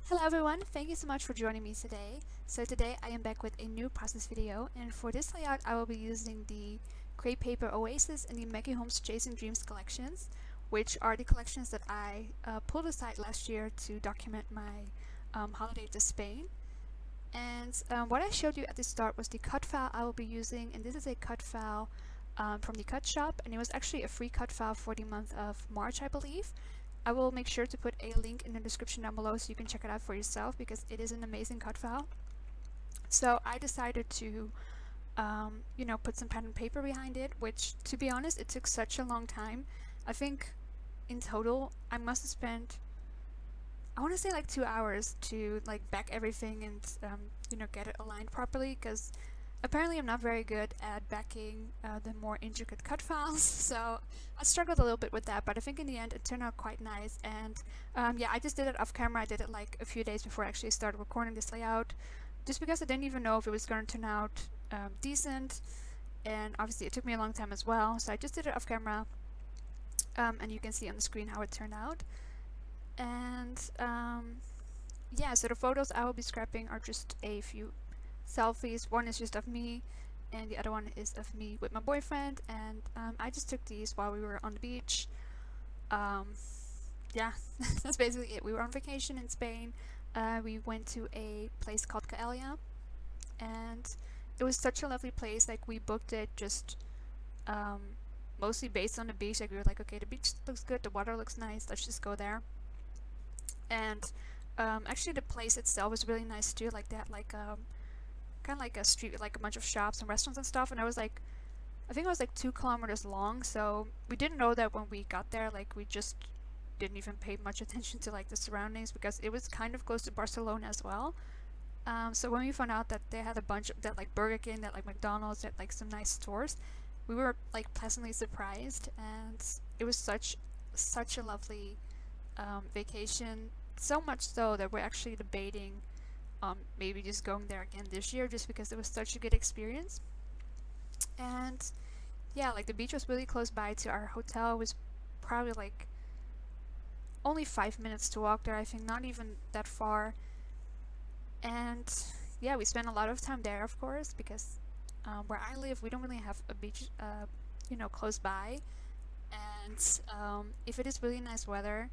Hello everyone, thank you so much for joining me today. So today I am back with a new process video, and for this layout I will be using the Crepe Paper Oasis and the Maggie Holmes Chasing Dreams collections, which are the collections that I pulled aside last year to document my holiday to Spain. And what I showed you at the start was the cut file I will be using, and this is a cut file from TheCutShoppe, and it was actually a free cut file for the month of March, I believe. I will make sure to put a link in the description down below so you can check it out for yourself because it is an amazing cut file. So I decided to, put some pen and paper behind it, which, to be honest, it took such a long time. I think in total I must have spent, I want to say like 2 hours to like back everything and get it aligned properly, because apparently I'm not very good at backing the more intricate cut files, so I struggled a little bit with that, but I think in the end it turned out quite nice. And yeah, I just did it off camera. I did it like a few days before I actually started recording this layout, just because I didn't even know if it was going to turn out decent, and obviously it took me a long time as well, so I just did it off camera, and you can see on the screen how it turned out. And yeah, so the photos I will be scrapping are just a few selfies. One is just of me, and the other one is of me with my boyfriend, and I just took these while we were on the beach. Yeah, that's basically it. We were on vacation in Spain. We went to a place called Caelia, and it was such a lovely place. Like, we booked it just mostly based on the beach. Like, we were like, okay, the beach looks good, the water looks nice, let's just go there. And actually the place itself was really nice too. Like, they had like kind of like a street with like a bunch of shops and restaurants and stuff, and I think it was like 2 kilometers long, so we didn't know that when we got there. Like, we just didn't even pay much attention to like the surroundings because it was kind of close to Barcelona as well. So when we found out that they had a bunch of that, like Burger King, that like McDonald's, that like some nice stores, we were like pleasantly surprised, and it was such a lovely vacation. So much so that we're actually debating maybe just going there again this year, just because it was such a good experience. And yeah, like, the beach was really close by to our hotel. It was probably like only 5 minutes to walk there, I think, not even that far. And yeah, we spent a lot of time there, of course, because where I live we don't really have a beach close by. And if it is really nice weather,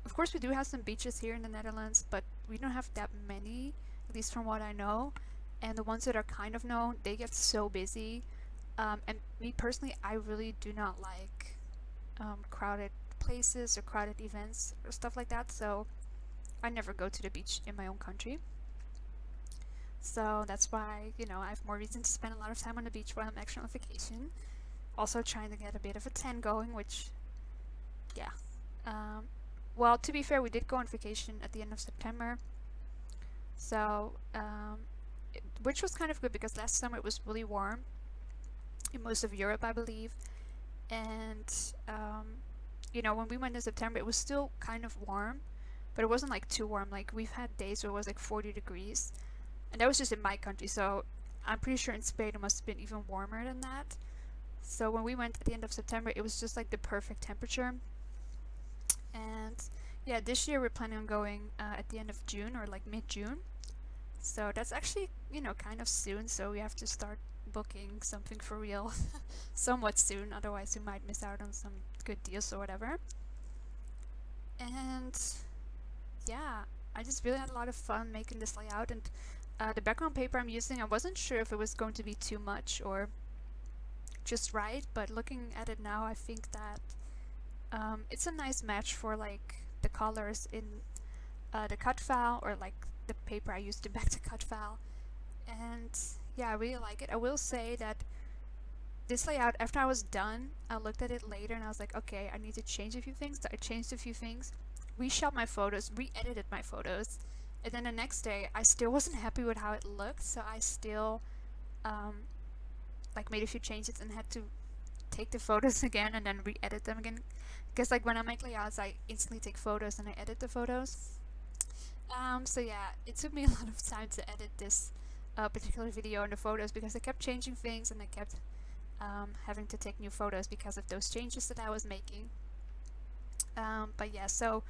of course we do have some beaches here in the Netherlands, but we don't have that many, at least from what I know. And the ones that are kind of known, they get so busy. And me personally, I really do not like crowded places or crowded events or stuff like that, so I never go to the beach in my own country. So that's why, I have more reason to spend a lot of time on the beach while I'm actually on vacation. Also trying to get a bit of a tan going, which, yeah. Well, to be fair, we did go on vacation at the end of September, so which was kind of good because last summer it was really warm in most of Europe, I believe. And when we went in September, it was still kind of warm, but it wasn't like too warm. Like, we've had days where it was like 40 degrees, and that was just in my country, so I'm pretty sure in Spain it must have been even warmer than that. So when we went at the end of September, it was just like the perfect temperature. And yeah, this year we're planning on going at the end of June, or like mid-June. So that's actually, kind of soon, so we have to start booking something for real somewhat soon, otherwise we might miss out on some good deals or whatever. And yeah, I just really had a lot of fun making this layout. And the background paper I'm using, I wasn't sure if it was going to be too much or just right, but looking at it now, I think that it's a nice match for like the colors in the cut file, or like the paper I used to back the cut file. And yeah, I really like it. I will say that this layout, after I was done, I looked at it later and I was like, okay, I need to change a few things. So I changed a few things, reshot my photos, re-edited my photos, and then the next day I still wasn't happy with how it looked, so I still like made a few changes and had to take the photos again and then re-edit them again, because like when I make layouts I instantly take photos and I edit the photos. So yeah, it took me a lot of time to edit this particular video and the photos, because I kept changing things and I kept having to take new photos because of those changes that I was making. But yeah, so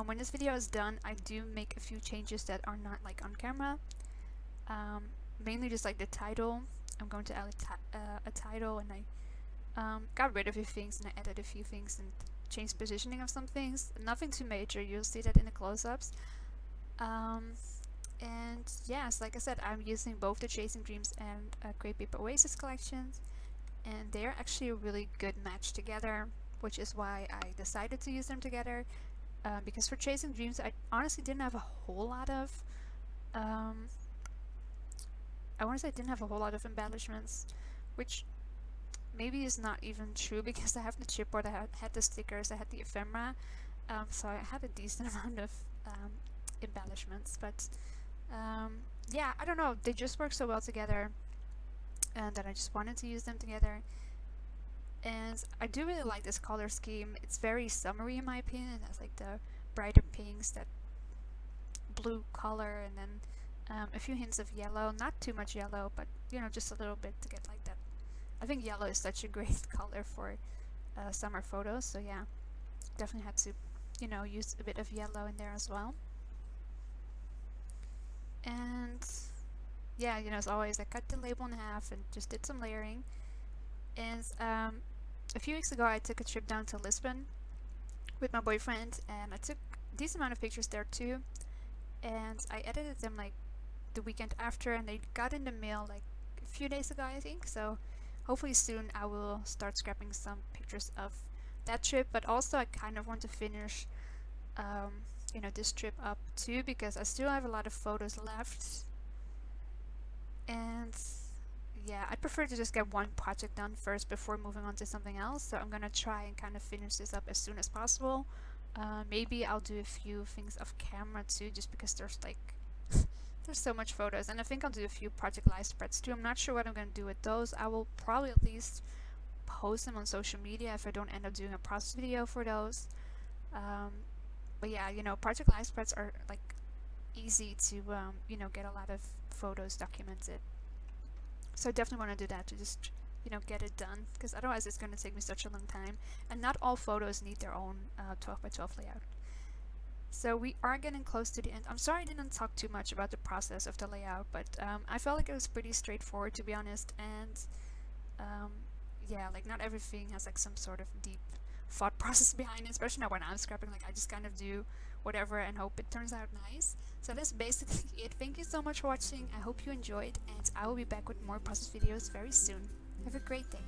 When this video is done, I do make a few changes that are not like on camera. Mainly just like the title. I'm going to add a title, and I got rid of a few things and I added a few things and changed positioning of some things. Nothing too major, you'll see that in the close-ups. And yes, like I said, I'm using both the Chasing Dreams and Great Paper Oasis collections, and they're actually a really good match together, which is why I decided to use them together. Because for Chasing Dreams, I honestly didn't have a whole lot of I want to say I didn't have a whole lot of embellishments, which maybe is not even true because I have the chipboard, I had the stickers, I had the ephemera, so I had a decent amount of embellishments. But yeah, I don't know, they just work so well together, and that I just wanted to use them together. And I do really like this color scheme. It's very summery in my opinion. It has like the brighter pinks, that blue color, and then a few hints of yellow. Not too much yellow, but you know, just a little bit to get like that. I think yellow is such a great color for summer photos, so yeah, definitely had to, you know, use a bit of yellow in there as well. And yeah, you know, as always, I cut the label in half and just did some layering. And a few weeks ago, I took a trip down to Lisbon with my boyfriend, and I took a decent amount of pictures there too. And I edited them like the weekend after, and they got in the mail like a few days ago, I think. So hopefully soon I will start scrapping some pictures of that trip. But also I kind of want to finish you know, this trip up too, because I still have a lot of photos left. And yeah, I prefer to just get one project done first before moving on to something else. So I'm gonna try and kind of finish this up as soon as possible. Maybe I'll do a few things off camera too, just because there's like there's so much photos. And I think I'll do a few project live spreads too. I'm not sure what I'm gonna do with those. I will probably at least post them on social media if I don't end up doing a process video for those. But yeah, you know, project live spreads are like easy to you know, get a lot of photos documented. So I definitely want to do that, to just, you know, get it done, because otherwise it's going to take me such a long time, and not all photos need their own 12 by 12 layout. So we are getting close to the end. I'm sorry I didn't talk too much about the process of the layout, but I felt like it was pretty straightforward, to be honest. And yeah, like not everything has like some sort of deep thought process behind it, especially now when I'm scrapping. Like I just kind of do whatever and hope it turns out nice. So that's basically it. Thank you so much for watching. I hope you enjoyed, and I will be back with more process videos very soon. Have a great day.